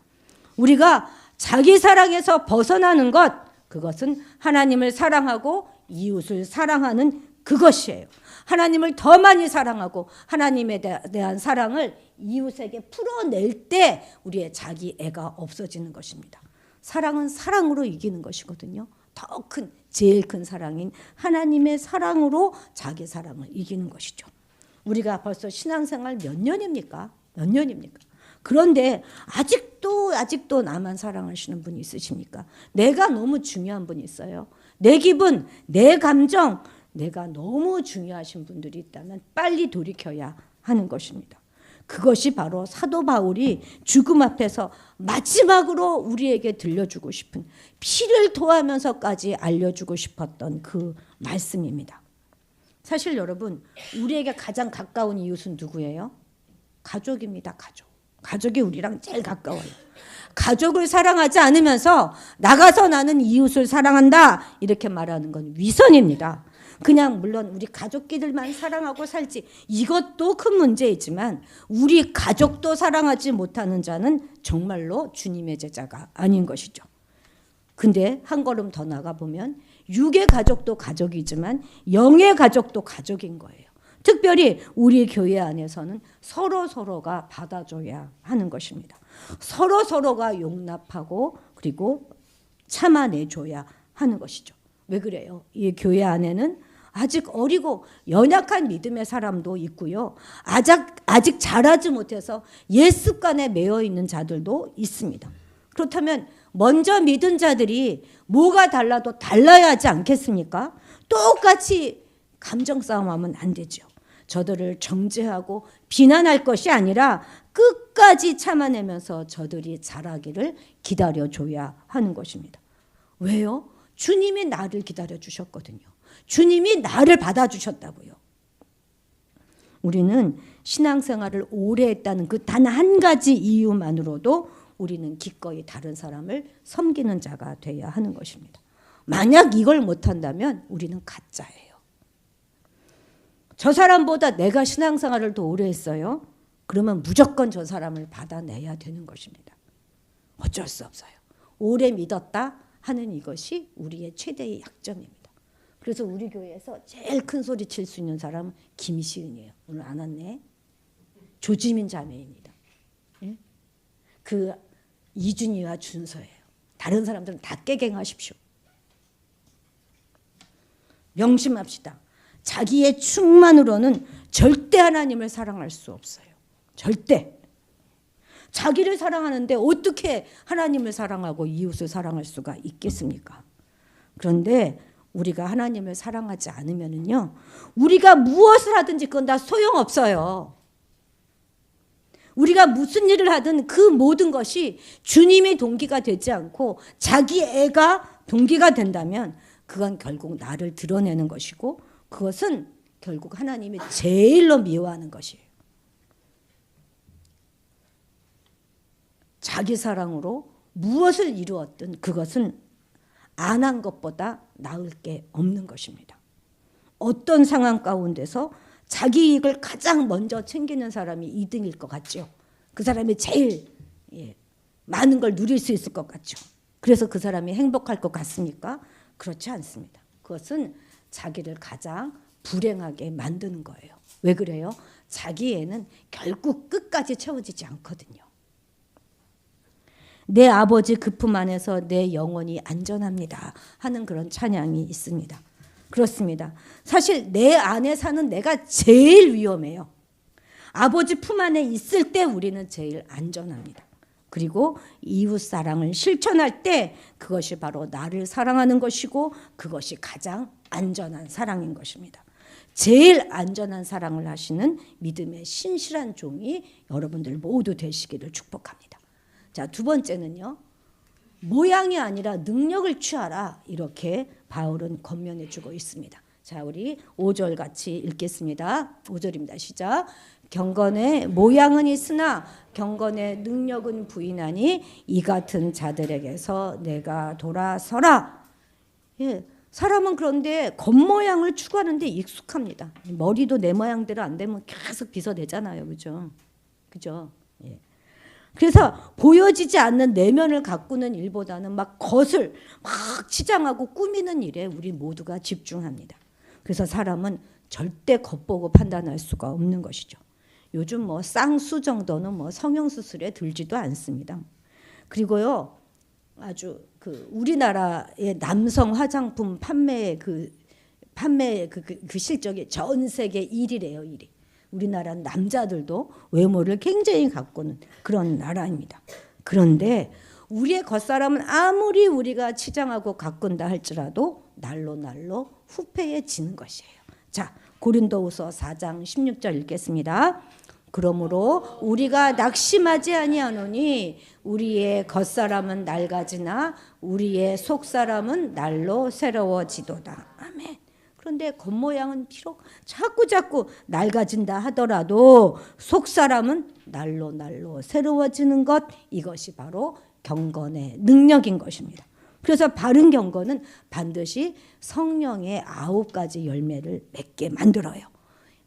우리가 자기 사랑에서 벗어나는 것, 그것은 하나님을 사랑하고 이웃을 사랑하는 그것이에요. 하나님을 더 많이 사랑하고 하나님에 대한 사랑을 이웃에게 풀어낼 때 우리의 자기애가 없어지는 것입니다. 사랑은 사랑으로 이기는 것이거든요. 더 큰, 제일 큰 사랑인 하나님의 사랑으로 자기 사랑을 이기는 것이죠. 우리가 벌써 신앙생활 몇 년입니까? 몇 년입니까? 그런데 아직도 나만 사랑하시는 분이 있으십니까? 내가 너무 중요한 분이 있어요. 내 기분, 내 감정, 내가 너무 중요하신 분들이 있다면 빨리 돌이켜야 하는 것입니다. 그것이 바로 사도 바울이 죽음 앞에서 마지막으로 우리에게 들려주고 싶은, 피를 토하면서까지 알려주고 싶었던 그 말씀입니다. 사실 여러분, 우리에게 가장 가까운 이웃은 누구예요? 가족입니다. 가족이 우리랑 제일 가까워요. 가족을 사랑하지 않으면서 나가서 나는 이웃을 사랑한다 이렇게 말하는 건 위선입니다. 그냥 물론 우리 가족끼들만 사랑하고 살지, 이것도 큰 문제이지만 우리 가족도 사랑하지 못하는 자는 정말로 주님의 제자가 아닌 것이죠. 근데 한 걸음 더 나가보면 육의 가족도 가족이지만 영의 가족도 가족인 거예요. 특별히 우리 교회 안에서는 서로가 받아줘야 하는 것입니다. 서로가 용납하고 그리고 참아내줘야 하는 것이죠. 왜 그래요? 이 교회 안에는 아직 어리고 연약한 믿음의 사람도 있고요. 아직 자라지 못해서 옛 습관에 매여 있는 자들도 있습니다. 그렇다면 먼저 믿은 자들이 뭐가 달라도 달라야 하지 않겠습니까? 똑같이 감정 싸움하면 안 되죠. 저들을 정죄하고 비난할 것이 아니라 끝까지 참아내면서 저들이 자라기를 기다려줘야 하는 것입니다. 왜요? 주님이 나를 기다려주셨거든요. 주님이 나를 받아주셨다고요. 우리는 신앙생활을 오래 했다는 그 단 한 가지 이유만으로도 우리는 기꺼이 다른 사람을 섬기는 자가 되어야 하는 것입니다. 만약 이걸 못한다면 우리는 가짜예요. 저 사람보다 내가 신앙생활을 더 오래 했어요. 그러면 무조건 저 사람을 받아내야 되는 것입니다. 어쩔 수 없어요. 오래 믿었다 하는 이것이 우리의 최대의 약점입니다. 그래서 우리 교회에서 제일 큰 소리 칠 수 있는 사람은 김시은이에요. 오늘 안 왔네. 조지민 자매입니다. 예? 그 이준이와 준서예요. 다른 사람들은 다 깨갱하십시오. 명심합시다. 자기의 충만으로는 절대 하나님을 사랑할 수 없어요. 절대. 자기를 사랑하는데 어떻게 하나님을 사랑하고 이웃을 사랑할 수가 있겠습니까? 그런데 우리가 하나님을 사랑하지 않으면요, 우리가 무엇을 하든지 그건 다 소용없어요. 우리가 무슨 일을 하든 그 모든 것이 주님이 동기가 되지 않고 자기 애가 동기가 된다면 그건 결국 나를 드러내는 것이고 그것은 결국 하나님이 제일로 미워하는 것이에요. 자기 사랑으로 무엇을 이루었든 그것은 안 한 것보다 나을 게 없는 것입니다. 어떤 상황 가운데서 자기 이익을 가장 먼저 챙기는 사람이 2등일 것 같죠. 그 사람이 제일 많은 걸 누릴 수 있을 것 같죠. 그래서 그 사람이 행복할 것 같습니까? 그렇지 않습니다. 그것은 자기를 가장 불행하게 만드는 거예요. 왜 그래요? 자기 애는 결국 끝까지 채워지지 않거든요. 내 아버지 그 품 안에서 내 영혼이 안전합니다 하는 그런 찬양이 있습니다. 그렇습니다. 사실 내 안에 사는 내가 제일 위험해요. 아버지 품 안에 있을 때 우리는 제일 안전합니다. 그리고 이웃 사랑을 실천할 때 그것이 바로 나를 사랑하는 것이고 그것이 가장 안전한 사랑인 것입니다. 제일 안전한 사랑을 하시는 믿음의 신실한 종이 여러분들 모두 되시기를 축복합니다. 자, 자, 두 번째는요. 모양이 아니라 능력을 취하라. 이렇게 바울은 권면해 주고 있습니다. 자, 우리 5절 같이 읽겠습니다. 5절입니다. 시작. 경건의 모양은 있으나 경건의 능력은 부인하니 이 같은 자들에게서 내가 돌아서라. 예, 사람은 그런데 겉모양을 추구하는데 익숙합니다. 머리도 내 모양대로 안 되면 계속 빗어내잖아요. 그죠? 그죠? 예. 그래서 보여지지 않는 내면을 가꾸는 일보다는 막 겉을 막 치장하고 꾸미는 일에 우리 모두가 집중합니다. 그래서 사람은 절대 겉보고 판단할 수가 없는 것이죠. 요즘 뭐 쌍수 정도는 뭐 성형수술에 들지도 않습니다. 그리고요, 아주 우리나라의 남성 화장품 판매 그 실적이 전 세계 1위래요, 1위. 우리나라는 남자들도 외모를 굉장히 가꾸는 그런 나라입니다. 그런데 우리의 겉사람은 아무리 우리가 치장하고 가꾼다 할지라도 날로 후패해지는 것이에요. 자, 고린도후서 4장 16절 읽겠습니다. 그러므로 우리가 낙심하지 아니하노니 우리의 겉사람은 낡아지나 우리의 속사람은 날로 새로워지도다. 아멘. 그런데 겉모양은 비록 자꾸 낡아진다 하더라도 속사람은 날로 새로워지는 것, 이것이 바로 경건의 능력인 것입니다. 그래서 바른 경건은 반드시 성령의 9가지 열매를 맺게 만들어요.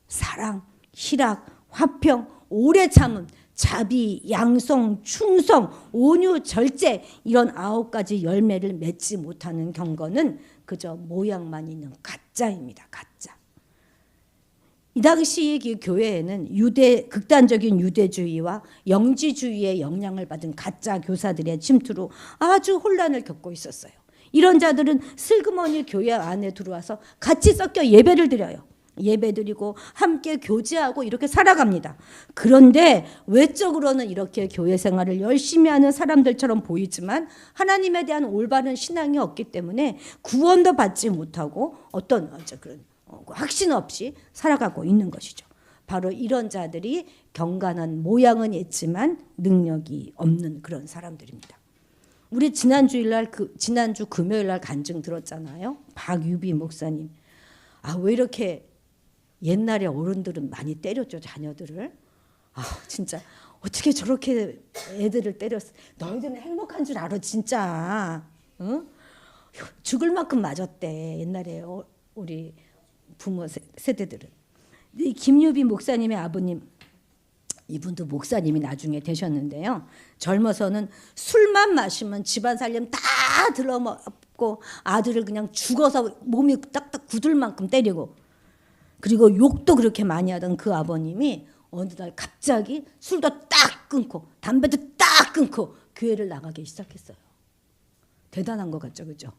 사랑, 희락, 화평, 오래 참음, 자비, 양성, 충성, 온유, 절제, 이런 9가지 열매를 맺지 못하는 경건은 그저 모양만 있는 가짜입니다. 가짜. 이 당시 이 교회에는 극단적인 유대주의와 영지주의의 영향을 받은 가짜 교사들의 침투로 아주 혼란을 겪고 있었어요. 이런 자들은 슬그머니 교회 안에 들어와서 같이 섞여 예배를 드려요. 예배드리고 함께 교제하고 이렇게 살아갑니다. 그런데 외적으로는 이렇게 교회 생활을 열심히 하는 사람들처럼 보이지만 하나님에 대한 올바른 신앙이 없기 때문에 구원도 받지 못하고 어떤 그런 확신 없이 살아가고 있는 것이죠. 바로 이런 자들이 경건한 모양은 있지만 능력이 없는 그런 사람들입니다. 우리 지난주 금요일날 간증 들었잖아요. 박유비 목사님. 왜 이렇게 옛날에 어른들은 많이 때렸죠, 자녀들을. 진짜 어떻게 저렇게 애들을 때렸어. 너희들은 행복한 줄 알아, 진짜. 응? 죽을 만큼 맞았대, 옛날에 우리 부모 세대들은. 이 김유비 목사님의 아버님, 이분도 목사님이 나중에 되셨는데요. 젊어서는 술만 마시면 집안 살림 다 들어먹고 아들을 그냥 죽어서 몸이 딱딱 굳을 만큼 때리고, 그리고 욕도 그렇게 많이 하던 그 아버님이 어느 날 갑자기 술도 딱 끊고 담배도 딱 끊고 교회를 나가기 시작했어요. 대단한 것 같죠, 그죠?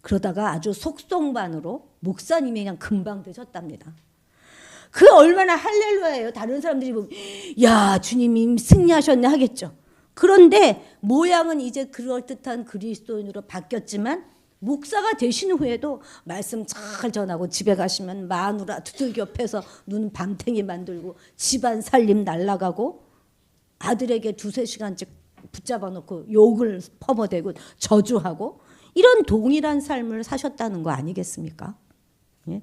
그러다가 아주 속성반으로 목사님이 그냥 금방 되셨답니다. 그 얼마나 할렐루야예요. 다른 사람들이 보면 야, 주님이 승리하셨네 하겠죠. 그런데 모양은 이제 그럴듯한 그리스도인으로 바뀌었지만 목사가 되신 후에도 말씀 잘 전하고 집에 가시면 마누라 두들겨 패서 눈 밤탱이 만들고 집안 살림 날라가고 아들에게 2-3시간씩 붙잡아 놓고 욕을 퍼버대고 저주하고 이런 동일한 삶을 사셨다는 거 아니겠습니까? 예?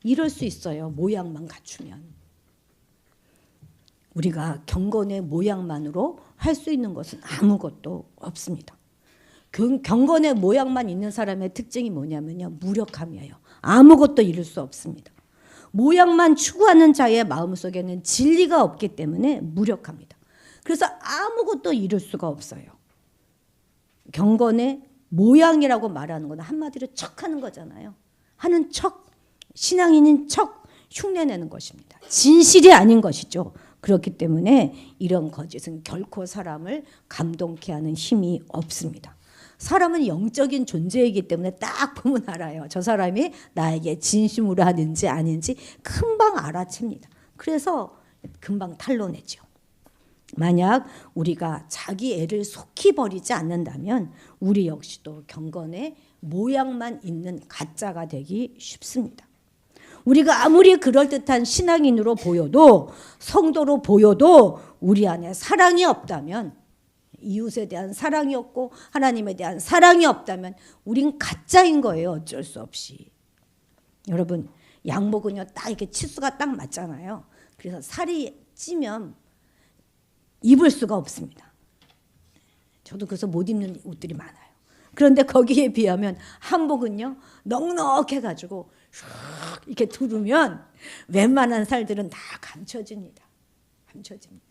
이럴 수 있어요. 모양만 갖추면. 우리가 경건의 모양만으로 할 수 있는 것은 아무것도 없습니다. 경건의 모양만 있는 사람의 특징이 뭐냐면요, 무력함이에요. 아무것도 이룰 수 없습니다. 모양만 추구하는 자의 마음속에는 진리가 없기 때문에 무력합니다. 그래서 아무것도 이룰 수가 없어요. 경건의 모양이라고 말하는 건 한마디로 척하는 거잖아요. 하는 척, 신앙인인 척 흉내내는 것입니다. 진실이 아닌 것이죠. 그렇기 때문에 이런 거짓은 결코 사람을 감동케 하는 힘이 없습니다. 사람은 영적인 존재이기 때문에 딱 보면 알아요. 저 사람이 나에게 진심으로 하는지 아닌지 금방 알아챕니다. 그래서 금방 탄로내죠. 만약 우리가 자기 애를 속히 버리지 않는다면 우리 역시도 경건의 모양만 있는 가짜가 되기 쉽습니다. 우리가 아무리 그럴듯한 신앙인으로 보여도 성도로 보여도 우리 안에 사랑이 없다면 이웃에 대한 사랑이 없고 하나님에 대한 사랑이 없다면 우린 가짜인 거예요. 어쩔 수 없이. 여러분, 양복은요 딱 이렇게 치수가 딱 맞잖아요. 그래서 살이 찌면 입을 수가 없습니다. 저도 그래서 못 입는 옷들이 많아요. 그런데 거기에 비하면 한복은요 넉넉해가지고 이렇게 두르면 웬만한 살들은 다 감춰집니다. 감춰집니다.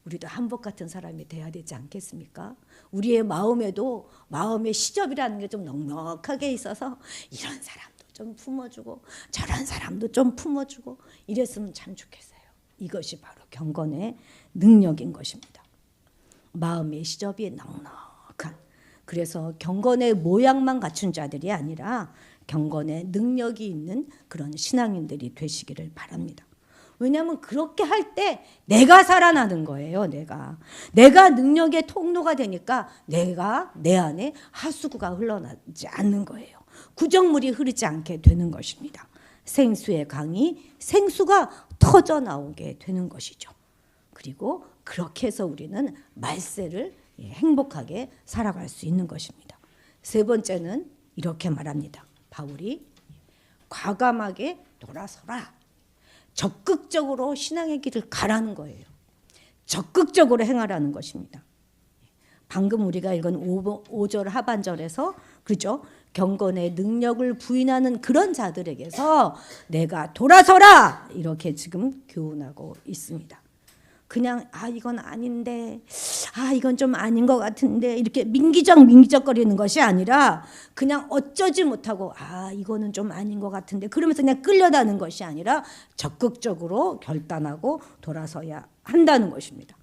우리도 한복 같은 사람이 돼야 되지 않겠습니까? 우리의 마음에도 마음의 시접이라는 게 좀 넉넉하게 있어서 이런 사람도 좀 품어주고 저런 사람도 좀 품어주고 이랬으면 참 좋겠어요. 이것이 바로 경건의 능력인 것입니다. 마음의 시접이 넉넉한, 그래서 경건의 모양만 갖춘 자들이 아니라 경건의 능력이 있는 그런 신앙인들이 되시기를 바랍니다. 왜냐하면 그렇게 할 때 내가 살아나는 거예요. 내가 능력의 통로가 되니까 내가 내 안에 하수구가 흘러나지 않는 거예요. 구정물이 흐르지 않게 되는 것입니다. 생수의 강이 생수가 터져 나오게 되는 것이죠. 그리고 그렇게 해서 우리는 말세를 행복하게 살아갈 수 있는 것입니다. 세 번째는 이렇게 말합니다. 바울이 과감하게 돌아서라. 적극적으로 신앙의 길을 가라는 거예요. 적극적으로 행하라는 것입니다. 방금 우리가 읽은 5절 하반절에서 그렇죠? 경건의 능력을 부인하는 그런 자들에게서 내가 돌아서라 이렇게 지금 교훈하고 있습니다. 그냥 이건 아닌데 이건 좀 아닌 것 같은데 이렇게 민기적거리는 것이 아니라 그냥 어쩌지 못하고 이거는 좀 아닌 것 같은데 그러면서 그냥 끌려다는 것이 아니라 적극적으로 결단하고 돌아서야 한다는 것입니다.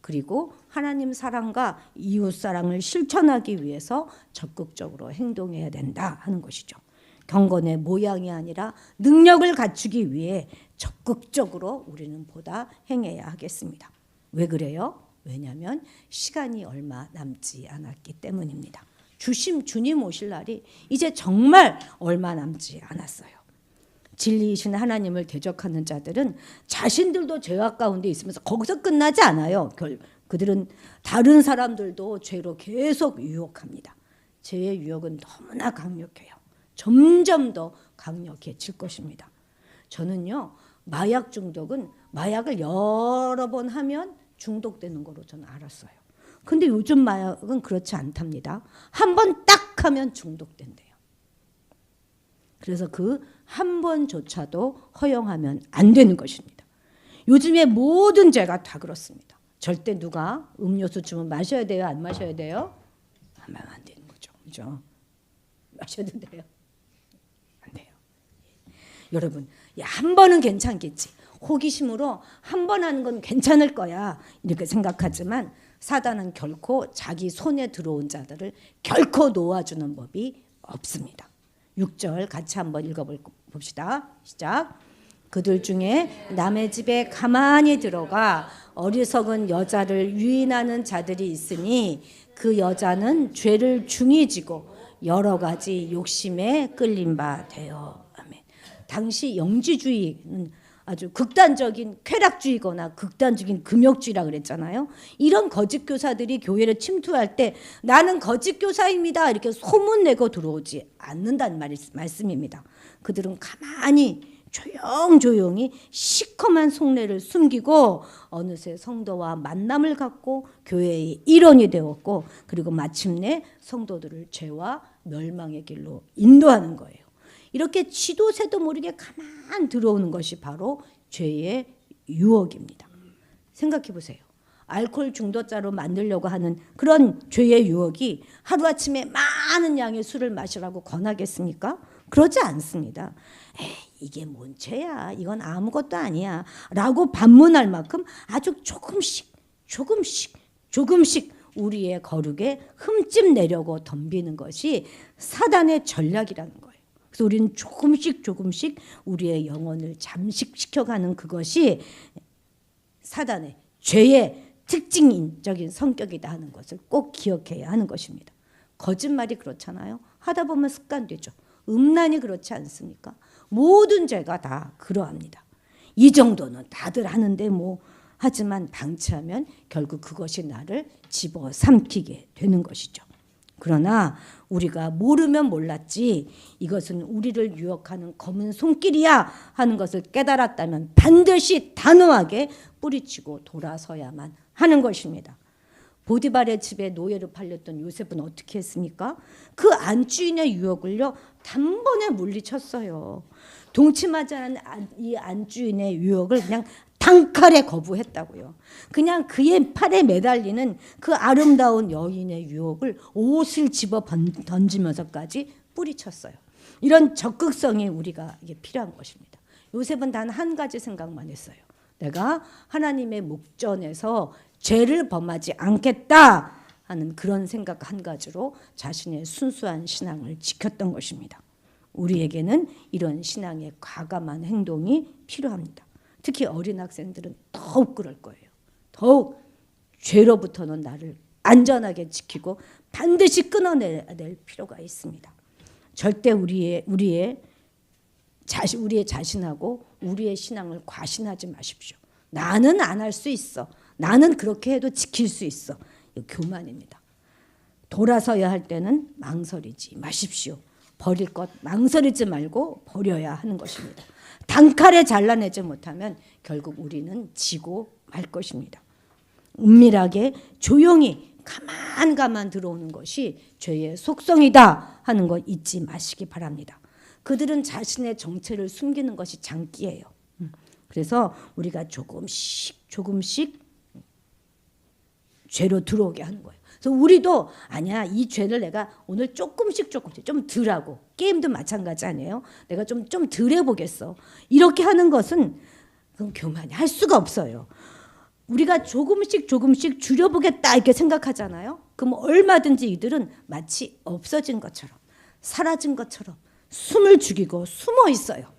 그리고 하나님 사랑과 이웃 사랑을 실천하기 위해서 적극적으로 행동해야 된다 하는 것이죠. 경건의 모양이 아니라 능력을 갖추기 위해 적극적으로 우리는 보다 행해야 하겠습니다. 왜 그래요? 왜냐하면 시간이 얼마 남지 않았기 때문입니다. 주님 오실 날이 이제 정말 얼마 남지 않았어요. 진리이신 하나님을 대적하는 자들은 자신들도 죄악 가운데 있으면서 거기서 끝나지 않아요. 그들은 다른 사람들도 죄로 계속 유혹합니다. 죄의 유혹은 너무나 강력해요. 점점 더 강력해질 것입니다. 저는요, 마약 중독은 마약을 여러 번 하면 중독되는 거로 저는 알았어요. 근데 요즘 마약은 그렇지 않답니다. 한 번 딱 하면 중독된대요. 그래서 그 한 번조차도 허용하면 안 되는 것입니다. 요즘의 모든 죄가 다 그렇습니다. 절대 누가 음료수 주면 마셔야 돼요? 안 마셔야 돼요? 하면 안 되는 거죠. 그죠? 마셔도 돼요? 안 돼요. 여러분, 한 번은 괜찮겠지. 호기심으로 한 번 하는 건 괜찮을 거야. 이렇게 생각하지만 사단은 결코 자기 손에 들어온 자들을 결코 놓아주는 법이 없습니다. 6절 같이 한번 읽어봅시다. 시작. 그들 중에 남의 집에 가만히 들어가 어리석은 여자를 유인하는 자들이 있으니 그 여자는 죄를 중히 지고 여러 가지 욕심에 끌린 바 되어. 아멘. 당시 영지주의는 아주 극단적인 쾌락주의거나 극단적인 금욕주의라 그랬잖아요. 이런 거짓 교사들이 교회를 침투할 때 나는 거짓 교사입니다 이렇게 소문내고 들어오지 않는다는 말씀입니다. 그들은 가만히 조용조용히 시커먼 속내를 숨기고 어느새 성도와 만남을 갖고 교회의 일원이 되었고 그리고 마침내 성도들을 죄와 멸망의 길로 인도하는 거예요. 이렇게 지도 새도 모르게 가만 들어오는 것이 바로 죄의 유혹입니다. 생각해 보세요. 알코올 중독자로 만들려고 하는 그런 죄의 유혹이 하루아침에 많은 양의 술을 마시라고 권하겠습니까? 그러지 않습니다. 이게 뭔 죄야? 이건 아무것도 아니야. 라고 반문할 만큼 아주 조금씩 우리의 거룩에 흠집 내려고 덤비는 것이 사단의 전략이라는 거예요. 그래서 우리는 조금씩 우리의 영혼을 잠식시켜가는 그것이 사단의 죄의 특징적인 성격이다 하는 것을 꼭 기억해야 하는 것입니다. 거짓말이 그렇잖아요. 하다 보면 습관되죠. 음란이 그렇지 않습니까? 모든 죄가 다 그러합니다. 이 정도는 다들 하는데 하지만 방치하면 결국 그것이 나를 집어삼키게 되는 것이죠. 그러나 우리가 모르면 몰랐지 이것은 우리를 유혹하는 검은 손길이야 하는 것을 깨달았다면 반드시 단호하게 뿌리치고 돌아서야만 하는 것입니다. 보디발의 집에 노예로 팔렸던 요셉은 어떻게 했습니까? 그 안주인의 유혹을요 단번에 물리쳤어요. 동침하지 않은 이 안주인의 유혹을 그냥 단칼에 거부했다고요. 그냥 그의 팔에 매달리는 그 아름다운 여인의 유혹을 옷을 집어 던지면서까지 뿌리쳤어요. 이런 적극성이 우리가 이게 필요한 것입니다. 요셉은 단 한 가지 생각만 했어요. 내가 하나님의 목전에서 죄를 범하지 않겠다 하는 그런 생각 한 가지로 자신의 순수한 신앙을 지켰던 것입니다. 우리에게는 이런 신앙의 과감한 행동이 필요합니다. 특히 어린 학생들은 더욱 그럴 거예요. 더욱 죄로부터는 나를 안전하게 지키고 반드시 끊어내야 될 필요가 있습니다. 절대 우리의 자신하고 우리의 신앙을 과신하지 마십시오. 나는 안 할 수 있어. 나는 그렇게 해도 지킬 수 있어. 이거 교만입니다. 돌아서야 할 때는 망설이지 마십시오. 버릴 것 망설이지 말고 버려야 하는 것입니다. 단칼에 잘라내지 못하면 결국 우리는 지고 말 것입니다. 은밀하게 조용히 가만 들어오는 것이 죄의 속성이다 하는 것 잊지 마시기 바랍니다. 그들은 자신의 정체를 숨기는 것이 장기예요. 그래서 우리가 조금씩 죄로 들어오게 하는 거예요. 그래서 우리도 아니야 이 죄를 내가 오늘 조금씩 좀 덜하고 게임도 마찬가지 아니에요. 내가 좀 덜 해보겠어. 이렇게 하는 것은 그건 교만이 할 수가 없어요. 우리가 조금씩 줄여보겠다 이렇게 생각하잖아요. 그럼 얼마든지 이들은 마치 없어진 것처럼 사라진 것처럼 숨을 죽이고 숨어 있어요.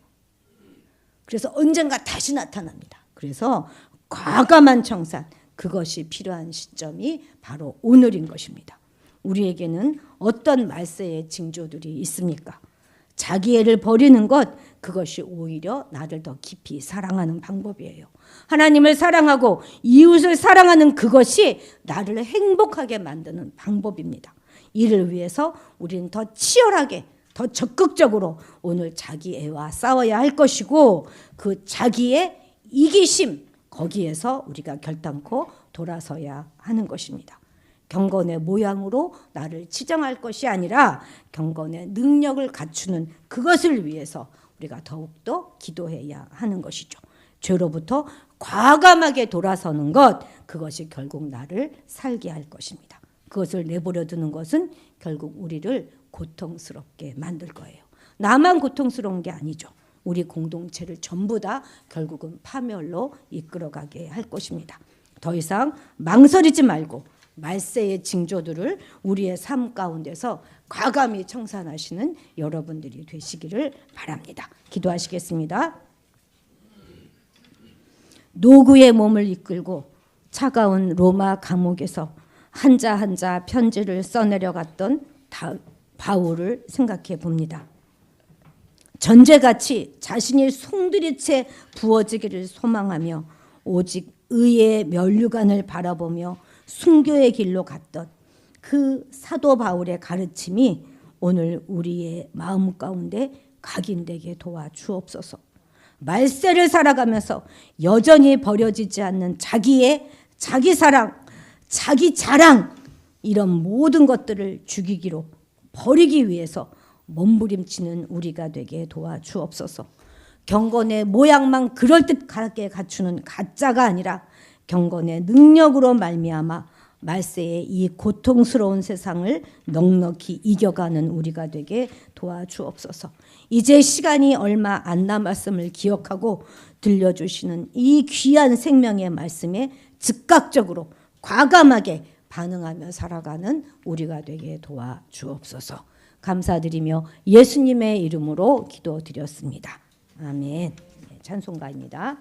그래서 언젠가 다시 나타납니다. 그래서 과감한 청산 그것이 필요한 시점이 바로 오늘인 것입니다. 우리에게는 어떤 말세의 징조들이 있습니까? 자기애를 버리는 것 그것이 오히려 나를 더 깊이 사랑하는 방법이에요. 하나님을 사랑하고 이웃을 사랑하는 그것이 나를 행복하게 만드는 방법입니다. 이를 위해서 우리는 더 치열하게 더 적극적으로 오늘 자기애와 싸워야 할 것이고 그 자기의 이기심 거기에서 우리가 결단코 돌아서야 하는 것입니다. 경건의 모양으로 나를 치정할 것이 아니라 경건의 능력을 갖추는 그것을 위해서 우리가 더욱더 기도해야 하는 것이죠. 죄로부터 과감하게 돌아서는 것 그것이 결국 나를 살게 할 것입니다. 그것을 내버려 두는 것은 결국 우리를 고통스럽게 만들 거예요. 나만 고통스러운 게 아니죠. 우리 공동체를 전부 다 결국은 파멸로 이끌어가게 할 것입니다. 더 이상 망설이지 말고 말세의 징조들을 우리의 삶 가운데서 과감히 청산하시는 여러분들이 되시기를 바랍니다. 기도하시겠습니다. 노구의 몸을 이끌고 차가운 로마 감옥에서 한자 편지를 써내려갔던 바울을 생각해 봅니다. 전제같이 자신이 송두리째 부어지기를 소망하며 오직 의의 면류관을 바라보며 순교의 길로 갔던 그 사도 바울의 가르침이 오늘 우리의 마음 가운데 각인되게 도와주옵소서. 말세를 살아가면서 여전히 버려지지 않는 자기의 자기 사랑, 자기 자랑 이런 모든 것들을 죽이기로 버리기 위해서 몸부림치는 우리가 되게 도와주옵소서. 경건의 모양만 그럴듯하게 갖추는 가짜가 아니라 경건의 능력으로 말미암아 말세의 이 고통스러운 세상을 넉넉히 이겨가는 우리가 되게 도와주옵소서. 이제 시간이 얼마 안 남았음을 기억하고 들려주시는 이 귀한 생명의 말씀에 즉각적으로 과감하게 반응하며 살아가는 우리가 되게 도와주옵소서. 감사드리며 예수님의 이름으로 기도드렸습니다. 아멘. 찬송가입니다.